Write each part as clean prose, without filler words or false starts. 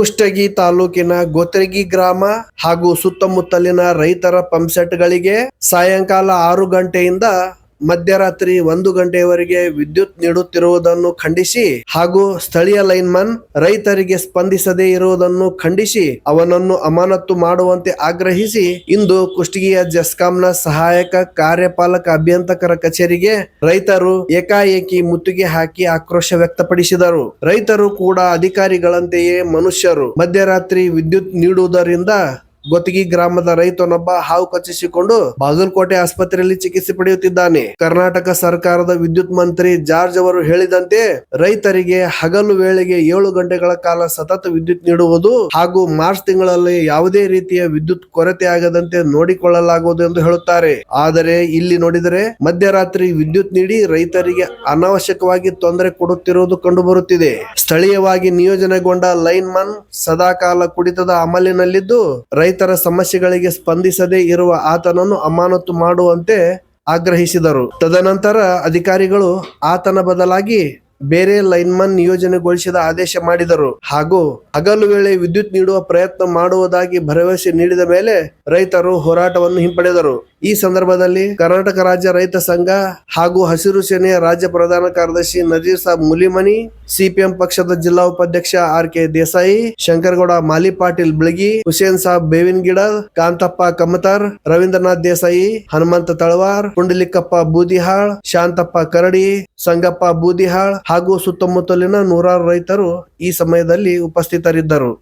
ಕುಷ್ಟಗಿ ತಾಲೂಕಿನ ಗೋತರಗಿ ಗ್ರಾಮ ಹಾಗೂ ಸುತ್ತಮುತ್ತಲಿನ ರೈತರ ಪಂಪ್ಸೆಟ್ಗಳಿಗೆ ಸಾಯಂಕಾಲ 6 ಗಂಟೆಯಿಂದ ಮಧ್ಯರಾತ್ರಿ 1 ಗಂಟೆಯವರೆಗೆ ವಿದ್ಯುತ್ ನೀಡುತ್ತಿರುವುದನ್ನು ಖಂಡಿಸಿ ಹಾಗೂ ಸ್ಥಳೀಯ ಲೈನ್ಮನ್ ರೈತರಿಗೆ ಸ್ಪಂದಿಸದೇ ಇರುವುದನ್ನು ಖಂಡಿಸಿ ಅವನನ್ನು ಅಮಾನತು ಮಾಡುವಂತೆ ಆಗ್ರಹಿಸಿ ಇಂದು ಕುಷ್ಟಗಿಯ ಜೆಸ್ಕಾಂನ ಸಹಾಯಕ ಕಾರ್ಯಪಾಲಕ ಅಭಿಯಂತಕರ ಕಚೇರಿಗೆ ರೈತರು ಏಕಾಏಕಿ ಮುತ್ತಿಗೆ ಹಾಕಿ ಆಕ್ರೋಶ ವ್ಯಕ್ತಪಡಿಸಿದರು. ರೈತರು ಕೂಡ ಅಧಿಕಾರಿಗಳಂತೆಯೇ ಮನುಷ್ಯರು. ಮಧ್ಯರಾತ್ರಿ ವಿದ್ಯುತ್ ನೀಡುವುದರಿಂದ ಗೊತ್ತಗಿ ಗ್ರಾಮದ ರೈತನೊಬ್ಬ ಹಾವು ಕಚ್ಚಿಸಿಕೊಂಡು ಬಾಗಲಕೋಟೆ ಆಸ್ಪತ್ರೆಯಲ್ಲಿ ಚಿಕಿತ್ಸೆ ಪಡೆಯುತ್ತಿದ್ದಾನೆ. ಕರ್ನಾಟಕ ಸರ್ಕಾರದ ವಿದ್ಯುತ್ ಮಂತ್ರಿ ಜಾರ್ಜ್ ಅವರು ಹೇಳಿದಂತೆ ರೈತರಿಗೆ ಹಗಲು ವೇಳೆಗೆ 7 ಗಂಟೆಗಳ ಕಾಲ ಸತತ ವಿದ್ಯುತ್ ನೀಡುವುದು ಹಾಗೂ ಮಾರ್ಚ್ ತಿಂಗಳಲ್ಲಿ ಯಾವುದೇ ರೀತಿಯ ವಿದ್ಯುತ್ ಕೊರತೆ ಆಗದಂತೆ ನೋಡಿಕೊಳ್ಳಲಾಗುವುದು ಎಂದು ಹೇಳುತ್ತಾರೆ. ಆದರೆ ಇಲ್ಲಿ ನೋಡಿದರೆ ಮಧ್ಯರಾತ್ರಿ ವಿದ್ಯುತ್ ನೀಡಿ ರೈತರಿಗೆ ಅನಾವಶ್ಯಕವಾಗಿ ತೊಂದರೆ ಕೊಡುತ್ತಿರುವುದು ಕಂಡುಬರುತ್ತಿದೆ. ಸ್ಥಳೀಯವಾಗಿ ನಿಯೋಜನೆಗೊಂಡ ಲೈನ್ ಮನ್ ಸದಾಕಾಲ ಕುಡಿತದ ಅಮಲಿನಲ್ಲಿದ್ದು ರೈತರ ಸಮಸ್ಯೆಗಳಿಗೆ ಸ್ಪಂದಿಸದೇ ಇರುವ ಆತನನ್ನು ಅಮಾನತು ಮಾಡುವಂತೆ ಆಗ್ರಹಿಸಿದರು. ತದನಂತರ ಅಧಿಕಾರಿಗಳು ಆತನ ಬದಲಾಗಿ ಬೇರೆ ಲೈನ್ಮನ್ ನಿಯೋಜನೆಗೊಳಿಸಿದ ಆದೇಶ ಮಾಡಿದರು ಹಾಗೂ ಹಗಲು ವೇಳೆ ವಿದ್ಯುತ್ ನೀಡುವ ಪ್ರಯತ್ನ ಮಾಡುವುದಾಗಿ ಭರವಸೆ ನೀಡಿದ ಮೇಲೆ ರೈತರು ಹೋರಾಟವನ್ನು ಹಿಂಪಡೆದರು. ಈ ಸಂದರ್ಭದಲ್ಲಿ ಕರ್ನಾಟಕ ರಾಜ್ಯ ರೈತ ಸಂಘ ಹಾಗೂ ಹಸಿರು ಸೇನೆಯ ರಾಜ್ಯ ಪ್ರಧಾನ ಕಾರ್ಯದರ್ಶಿ ನಜೀರ್ ಸಾಬ್ ಮುಲಿಮನಿ, ಸಿಪಿಎಂ ಪಕ್ಷದ ಜಿಲ್ಲಾ ಉಪಾಧ್ಯಕ್ಷ ಆರ್.ಕೆ. ದೇಸಾಯಿ, ಶಂಕರಗೌಡ ಮಾಲಿ ಪಾಟೀಲ್ ಬಿಳಗಿ, ಹುಸೇನ್ ಸಾಬ್ ಬೇವಿನಗಿಡ, ಕಾಂತಪ್ಪ ಕಮತಾರ್, ರವೀಂದ್ರನಾಥ್ ದೇಸಾಯಿ, ಹನುಮಂತ ತಳವಾರ್, ಪುಂಡಲಿಕಪ್ಪ ಬೂದಿಹಾಳ್, ಶಾಂತಪ್ಪ ಕರಡಿ, ಸಂಗಪ್ಪ ಬೂದಿಹಾಳ್ ಹಾಗೂ ಸುತ್ತಮುತ್ತಲಿನ ನೂರಾರು ರೈತರು ಈ ಸಮಯದಲ್ಲಿ ಉಪಸ್ಥಿತರಿದ್ದರು.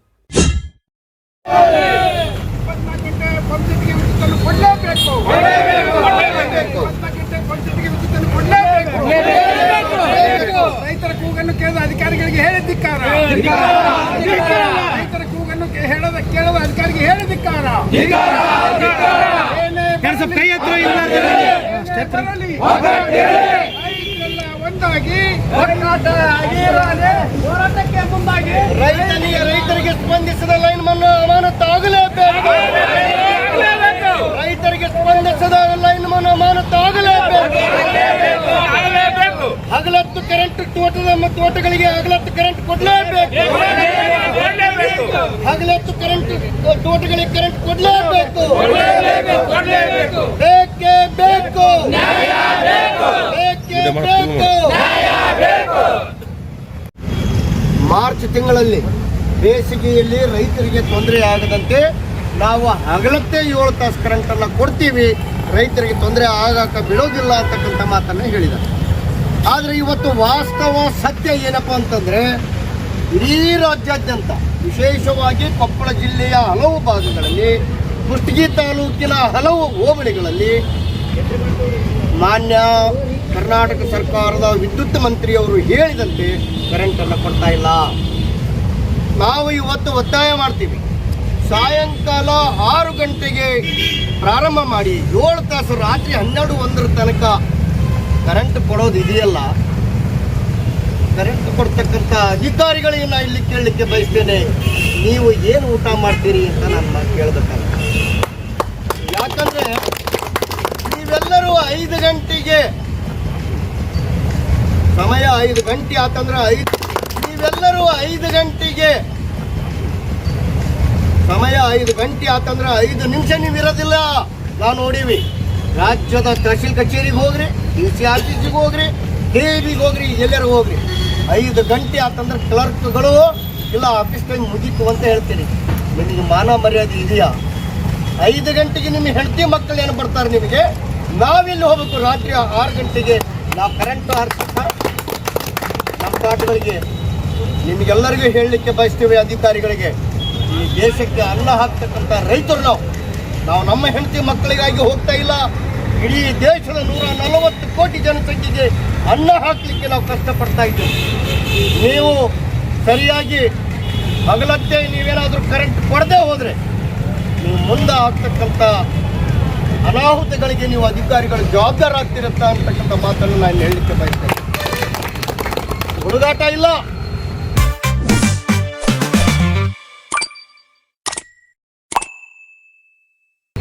ರೈತರ ಕೂಗನ್ನು ಕೇಳದ ಅಧಿಕಾರಿಗಳಿಗೆ ಹೇಳಿದ್ದಿಕ್ಕಾರ, ರೈತರ ಕೂಗನ್ನು ಕೇಳದ ಅಧಿಕಾರಿಗೆ ಹೇಳಿದ್ದಿಕ್ಕಾರ. ಒಂದಾಗಿ ಹೋರಾಟಕ್ಕೆ ಮುಂದಾಗಿ ರೈತರಿಗೆ ಸ್ಪಂದಿಸಿದ ಲೈನ್ ಮನ್ನು ಅಮಾನತು ಆಗಲೇಬೇಕು. ರೈತರಿಗೆ ಸ್ಪಂದಿಸಿದ ಲೈನ್ ಮನ್ನು ಅಮಾನತು ಆಗಲೇಬೇಕು. ಹಗಲತ್ತು ಕರೆಂಟ್ ತೋಟಗಳಿಗೆ ಹಗಲತ್ತು ಕರೆಂಟ್ ಕೊಡಲೇಬೇಕು. ಹಗಲತ್ತು ಕರೆಂಟ್ ತೋಟಗಳಿಗೆ ಕರೆಂಟ್ ಕೊಡಲೇಬೇಕು. ಬೇಕೇ ಬೇಕು. ಮಾರ್ಚ್ ತಿಂಗಳಲ್ಲಿ ಬೇಸಿಗೆಯಲ್ಲಿ ರೈತರಿಗೆ ತೊಂದರೆ ಆಗದಂತೆ ನಾವು ಹಗಲತ್ತೇ 7 ತಾಸು ಕರೆಂಟ್ ಅನ್ನ ಕೊಡ್ತೀವಿ, ರೈತರಿಗೆ ತೊಂದರೆ ಆಗಾಕ ಬಿಡೋದಿಲ್ಲ ಅಂತಕ್ಕಂಥ ಮಾತನ್ನ ಹೇಳಿದ. ಆದರೆ ಇವತ್ತು ವಾಸ್ತವ ಸತ್ಯ ಏನಪ್ಪಾ ಅಂತಂದ್ರೆ ಇಡೀ ರಾಜ್ಯಾದ್ಯಂತ ವಿಶೇಷವಾಗಿ ಕೊಪ್ಪಳ ಜಿಲ್ಲೆಯ ಹಲವು ಭಾಗಗಳಲ್ಲಿ, ಕುಷ್ಟಗಿ ತಾಲೂಕಿನ ಹಲವು ಹೋಬಳಿಗಳಲ್ಲಿ ಮಾನ್ಯ ಕರ್ನಾಟಕ ಸರ್ಕಾರದ ವಿದ್ಯುತ್ ಮಂತ್ರಿಯವರು ಹೇಳಿದಂತೆ ಕರೆಂಟ್ ಅನ್ನು ಕೊಡ್ತಾ ಇಲ್ಲ. ನಾವು ಇವತ್ತು ಒತ್ತಾಯ ಮಾಡ್ತೀವಿ, ಸಾಯಂಕಾಲ 6 ಗಂಟೆಗೆ ಪ್ರಾರಂಭ ಮಾಡಿ 7 ತಾಸು ರಾತ್ರಿ 12-1 ತನಕ ಕರೆಂಟ್ ಕೊಡೋದು ಇದೆಯಲ್ಲ, ಕರೆಂಟ್ ಕೊಡ್ತಕ್ಕಂಥ ಅಧಿಕಾರಿಗಳನ್ನ ಇಲ್ಲಿ ಕೇಳಲಿಕ್ಕೆ ಬಯಸ್ತೇನೆ, ನೀವು ಏನು ಊಟ ಮಾಡ್ತೀರಿ ಅಂತ ನಾನು ಕೇಳಬೇಕಲ್ಲ. ಯಾಕಂದ್ರೆ ನೀವೆಲ್ಲರೂ 5 ಗಂಟೆಗೆ ಸಮಯ 5 ಗಂಟೆ ಆತಂದ್ರೆ ನೀವೆಲ್ಲರೂ 5 ಗಂಟೆಗೆ ಸಮಯ 5 ಗಂಟೆ ಆತಂದ್ರೆ 5 ನಿಮಿಷ ನೀವು ಇರೋದಿಲ್ಲ. ನಾವು ನೋಡೀವಿ, ರಾಜ್ಯದ ತಹಶೀಲ್ ಕಚೇರಿಗೆ ಹೋಗ್ರಿ, ಡಿ.ಸಿ ಆಫೀಸಿಗೆ ಹೋಗ್ರಿ, ಕೆ.ಬಿಗೆ ಹೋಗ್ರಿ, ಎಲ್ಲರೂ ಹೋಗ್ರಿ, 5 ಗಂಟೆ ಆತಂದ್ರೆ ಕ್ಲರ್ಕ್ಗಳು ಇಲ್ಲ ಆಫೀಸ್ ಟೈಮ್ ಮುಗೀತು ಅಂತ ಹೇಳ್ತೀರಿ. ನಿಮಗೆ ಮಾನ ಮರ್ಯಾದೆ ಇದೆಯಾ? 5 ಗಂಟೆಗೆ ನಿಮ್ಮ ಹೆಂಡತಿ ಮಕ್ಕಳು ಏನು ಬರ್ತಾರೆ ನಿಮಗೆ? ನಾವೆಲ್ಲಿ ಹೋಗ್ಬೇಕು? ರಾತ್ರಿ 6 ಗಂಟೆಗೆ ನಾವು ಕರೆಂಟ್ ನಮ್ಮ ಕಾಟುಗಳಿಗೆ ನಿಮಗೆಲ್ಲರಿಗೂ ಹೇಳಲಿಕ್ಕೆ ಬಯಸ್ತೀವಿ, ಅಧಿಕಾರಿಗಳಿಗೆ, ಈ ದೇಶಕ್ಕೆ ಅನ್ನ ಹಾಕ್ತಕ್ಕಂಥ ರೈತರು ನಾವು ನಮ್ಮ ಹೆಂಡತಿ ಮಕ್ಕಳಿಗಾಗಿ ಹೋಗ್ತಾ ಇಲ್ಲ, ಇಡೀ ದೇಶದ 140 ಕೋಟಿ ಜನಸಂಖ್ಯೆಗೆ ಅನ್ನ ಹಾಕಲಿಕ್ಕೆ ನಾವು ಕಷ್ಟಪಡ್ತಾ ಇದ್ದೀವಿ. ನೀವು ಸರಿಯಾಗಿ ಹಗಲತ್ತೆ ನೀವೇನಾದರೂ ಕರೆಂಟ್ ಕೊಡದೆ ಹೋದರೆ ನೀವು ಮುಂದೆ ಆಗ್ತಕ್ಕಂಥ ಅನಾಹುತಗಳಿಗೆ ನೀವು ಅಧಿಕಾರಿಗಳು ಜವಾಬ್ದಾರ ಆಗ್ತಿರುತ್ತಾ ಅಂತಕ್ಕಂಥ ಮಾತನ್ನು ನಾನು ಹೇಳಲಿಕ್ಕೆ ಬಯಸ್ತೇನೆ. ಹುಡುಗಾಟ ಇಲ್ಲ.